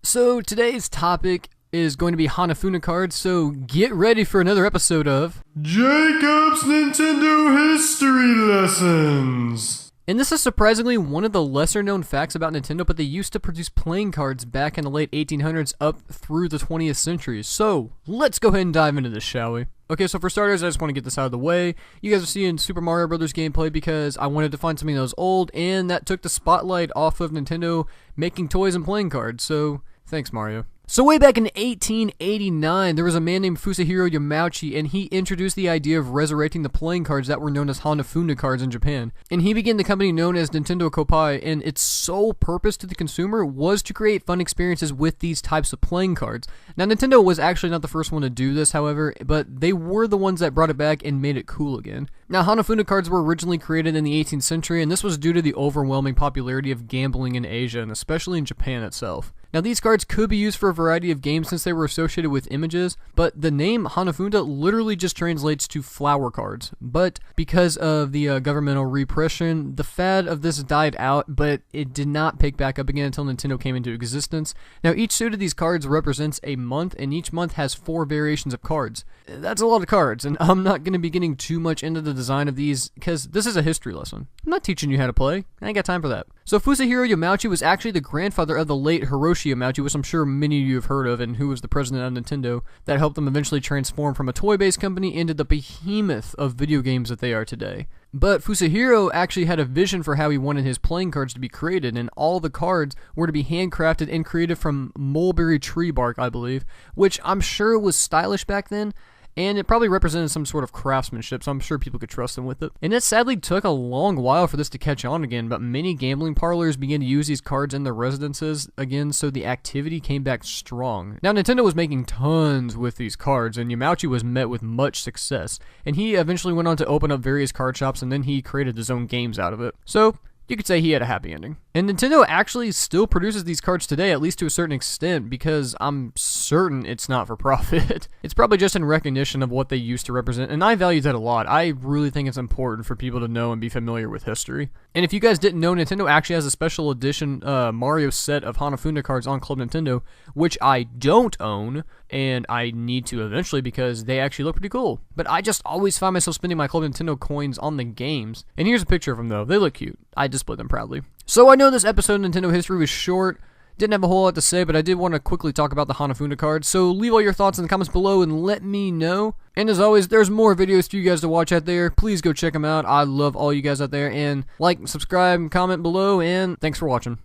So today's topic is going to be Hanafuda cards, so get ready for another episode of Jacob's Nintendo History Lessons. And this is surprisingly one of the lesser known facts about Nintendo, but they used to produce playing cards back in the late 1800s up through the 20th century. So let's go ahead and dive into this, shall we? Okay, so for starters, I just want to get this out of the way. You guys are seeing Super Mario Brothers gameplay because I wanted to find something that was old, and that took the spotlight off of Nintendo making toys and playing cards, so thanks, Mario. So way back in 1889, there was a man named Fusahiro Yamauchi, and he introduced the idea of resurrecting the playing cards that were known as Hanafuda cards in Japan. And he began the company known as Nintendo Kopai, and its sole purpose to the consumer was to create fun experiences with these types of playing cards. Now, Nintendo was actually not the first one to do this, however, but they were the ones that brought it back and made it cool again. Now, Hanafuda cards were originally created in the 18th century, and this was due to the overwhelming popularity of gambling in Asia, and especially in Japan itself. Now, these cards could be used for a variety of games since they were associated with images, but the name Hanafuda literally just translates to flower cards. But because of the governmental repression, the fad of this died out, but it did not pick back up again until Nintendo came into existence. Now, each suit of these cards represents a month, and each month has 4 variations of cards. That's a lot of cards, and I'm not going to be getting too much into the design of these because this is a history lesson. I'm not teaching you how to play. I ain't got time for that. So Fusahiro Yamauchi was actually the grandfather of the late Hiroshi Yamauchi, which I'm sure many of you have heard of, and who was the president of Nintendo, that helped them eventually transform from a toy-based company into the behemoth of video games that they are today. But Fusahiro actually had a vision for how he wanted his playing cards to be created, and all the cards were to be handcrafted and created from mulberry tree bark, I believe, which I'm sure was stylish back then. And it probably represented some sort of craftsmanship, so I'm sure people could trust them with it. And it sadly took a long while for this to catch on again, but many gambling parlors began to use these cards in their residences again, so the activity came back strong. Now, Nintendo was making tons with these cards, and Yamauchi was met with much success. And he eventually went on to open up various card shops, and then he created his own games out of it. So you could say he had a happy ending. And Nintendo actually still produces these cards today, at least to a certain extent, because I'm certain it's not for profit. It's probably just in recognition of what they used to represent, and I value that a lot. I really think it's important for people to know and be familiar with history. And if you guys didn't know, Nintendo actually has a special edition Mario set of Hanafuda cards on Club Nintendo, which I don't own, and I need to eventually because they actually look pretty cool. But I just always find myself spending my Club Nintendo coins on the games. And here's a picture of them, though. They look cute. I display them proudly. So I know this episode of Nintendo History was short, didn't have a whole lot to say, but I did want to quickly talk about the Hanafuda cards, so leave all your thoughts in the comments below and let me know. And as always, there's more videos for you guys to watch out there. Please go check them out. I love all you guys out there, and like, subscribe, and comment below, and thanks for watching.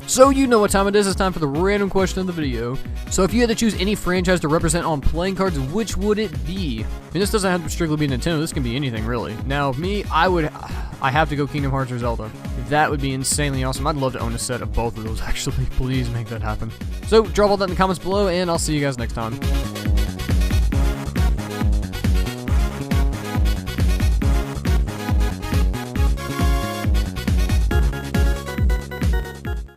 So you know what time it is. It's time for the random question of the video. So if you had to choose any franchise to represent on playing cards, which would it be? And this doesn't have to strictly be Nintendo. This can be anything, really. Now, me, I have to go Kingdom Hearts or Zelda. That would be insanely awesome. I'd love to own a set of both of those, actually. Please make that happen. So drop all that in the comments below, and I'll see you guys next time.